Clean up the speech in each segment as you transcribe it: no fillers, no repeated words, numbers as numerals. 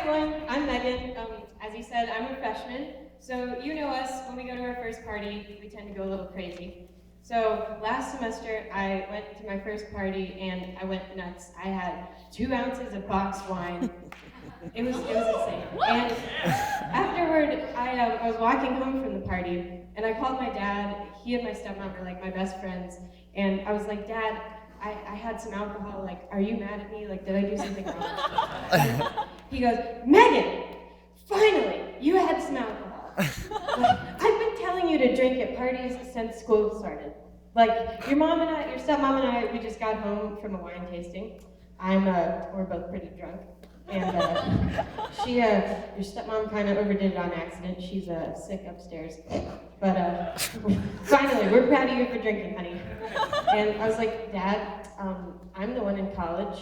everyone, I'm Megan. As you said, I'm a freshman. So you know us, when we go to our first party, we tend to go a little crazy. So last semester, I went to my first party and I went nuts. I had 2 ounces of boxed wine. It was insane. And afterward, I was walking home from the party and I called my dad. He and my stepmom were like my best friends. And I was like, Dad, I had some alcohol, like, are you mad at me? Like, did I do something wrong? And he goes, Megan, finally, you had some alcohol. Like, I've been telling you to drink at parties since school started. Like, your stepmom and I, we just got home from a wine tasting. We're both pretty drunk. And your stepmom kind of overdid it on accident. She's sick upstairs. But finally, we're proud of you for drinking, honey. And I was like, Dad, I'm the one in college,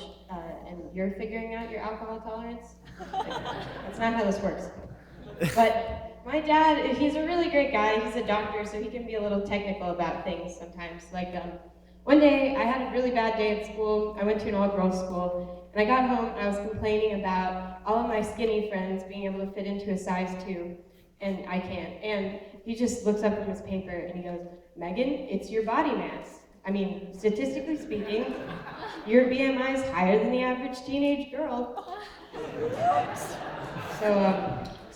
and you're figuring out your alcohol tolerance? Like, that's not how this works. But my dad, he's a really great guy. He's a doctor, so he can be a little technical about things sometimes. Like, one day, I had a really bad day at school. I went to an all-girls school, and I got home, and I was complaining about all of my skinny friends being able to fit into a size 2, and I can't. And he just looks up from his paper, and he goes, Megan, it's your body mass. I mean, statistically speaking, your BMI is higher than the average teenage girl. So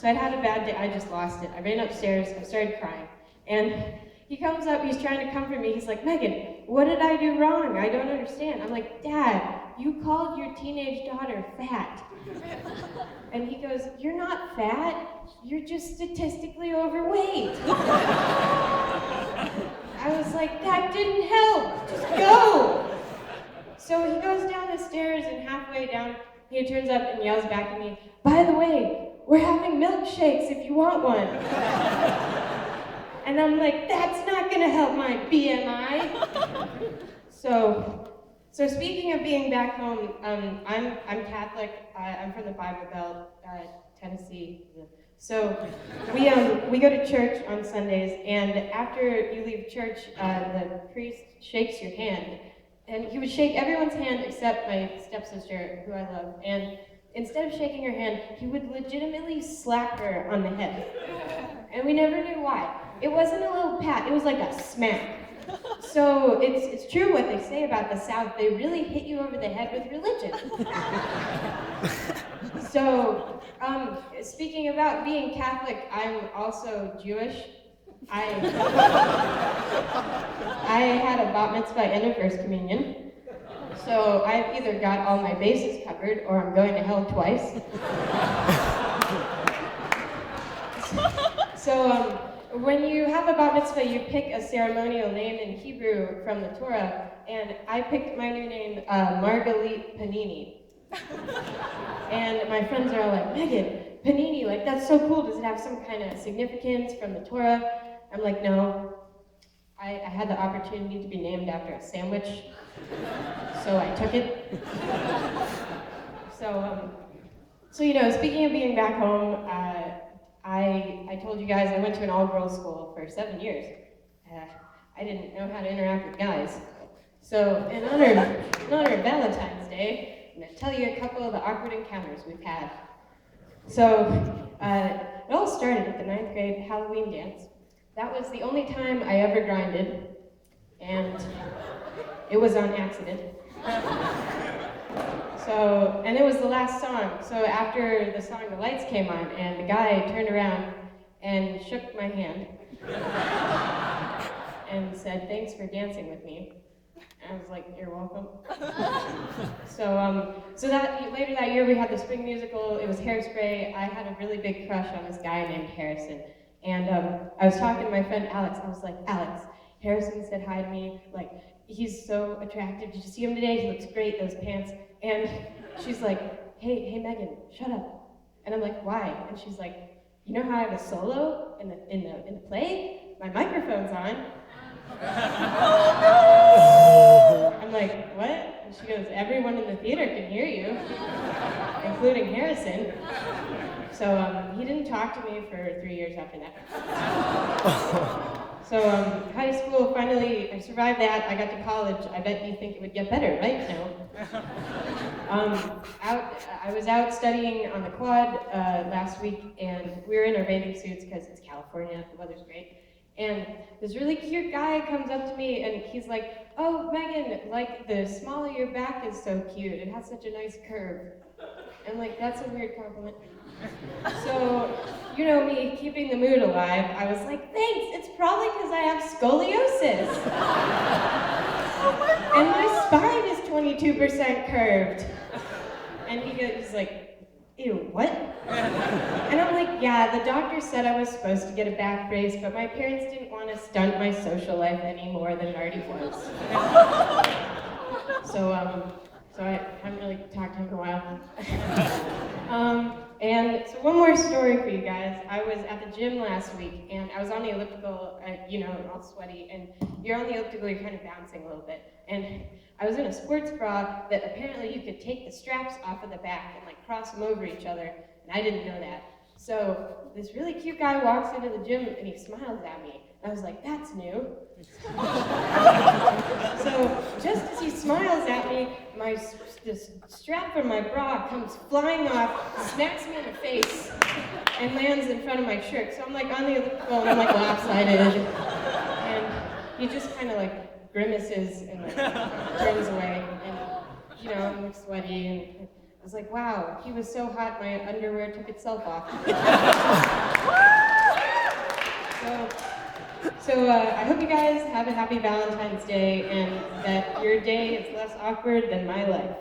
I'd had a bad day. I just lost it. I ran upstairs. I started crying. And he comes up. He's trying to comfort me. He's like, Megan, what did I do wrong? I don't understand. I'm like, Dad, you called your teenage daughter fat. And he goes, you're not fat. You're just statistically overweight. I was like, that didn't help. Just go. So he goes down the stairs, and halfway down, he turns up and yells back at me, by the way, we're having milkshakes if you want one. And I'm like, that's not gonna help my BMI. So speaking of being back home, I'm Catholic. I'm from the Bible Belt, Tennessee. So we go to church on Sundays, and after you leave church, the priest shakes your hand, and he would shake everyone's hand except my stepsister, who I love. And instead of shaking her hand, he would legitimately slap her on the head, and we never knew why. It wasn't a little pat; it was like a smack. So it's true what they say about the South. They really hit you over the head with religion. So, speaking about being Catholic, I'm also Jewish. I had a bat mitzvah and a first communion. So I've either got all my bases covered or I'm going to hell twice. So, when you have a bat mitzvah, you pick a ceremonial name in Hebrew from the Torah, and I picked my new name, Margalit Panini. And my friends are all like, Megan, Panini, like that's so cool. Does it have some kind of significance from the Torah? I'm like, no. I had the opportunity to be named after a sandwich, so I took it. So you know, speaking of being back home, I told you guys I went to an all-girls school for 7 years. I didn't know how to interact with guys. So in honor of Valentine's Day, I'm going to tell you a couple of the awkward encounters we've had. So it all started at the 9th grade Halloween dance. That was the only time I ever grinded, and it was on accident. And it was the last song. So after the song, the lights came on, and the guy turned around and shook my hand and said, thanks for dancing with me. And I was like, you're welcome. So that later that year, we had the spring musical. It was Hairspray. I had a really big crush on this guy named Harrison. And I was talking to my friend Alex. I was like, Alex, Harrison said hi to me. Like, he's so attractive. Did you see him today? He looks great, those pants. And she's like, hey, Megan, shut up. And I'm like, why? And she's like, you know how I have a solo in the play? My microphone's on. I'm like, what? And she goes, everyone in the theater can hear you, including Harrison. So he didn't talk to me for 3 years after that. So high school, finally, I survived that. I got to college. I bet you think it would get better, right? No. I was out studying on the quad last week, and we were in our bathing suits because it's California, the weather's great. And this really cute guy comes up to me, and he's like, "Oh, Megan, like the small of your back is so cute. It has such a nice curve." And like, that's a weird compliment. So, you know me, keeping the mood alive, I was like, "Thanks, it's probably because I have scoliosis." And my spine is 22% curved. And he's like, "Ew, what?" And I'm like, "Yeah, the doctor said I was supposed to get a back brace, but my parents didn't want to stunt my social life any more than it already was." So I haven't really talked to him in a while. And so one more story for you guys. I was at the gym last week, and I was on the elliptical, you know, all sweaty, and you're on the elliptical, you're kind of bouncing a little bit. And I was in a sports bra that apparently you could take the straps off of the back and like cross them over each other, and I didn't know that. So this really cute guy walks into the gym and he smiles at me. And I was like, "That's new." So just as he smiles at me, this strap from my bra comes flying off, smacks me in the face, and lands in front of my shirt. So I'm like on the elliptical and I'm like lopsided, and he just kind of like grimaces and like turns away, and you know, I'm sweaty, and I was like, wow, he was so hot my underwear took itself off. So I hope you guys have a happy Valentine's Day, and that your day is less awkward than my life.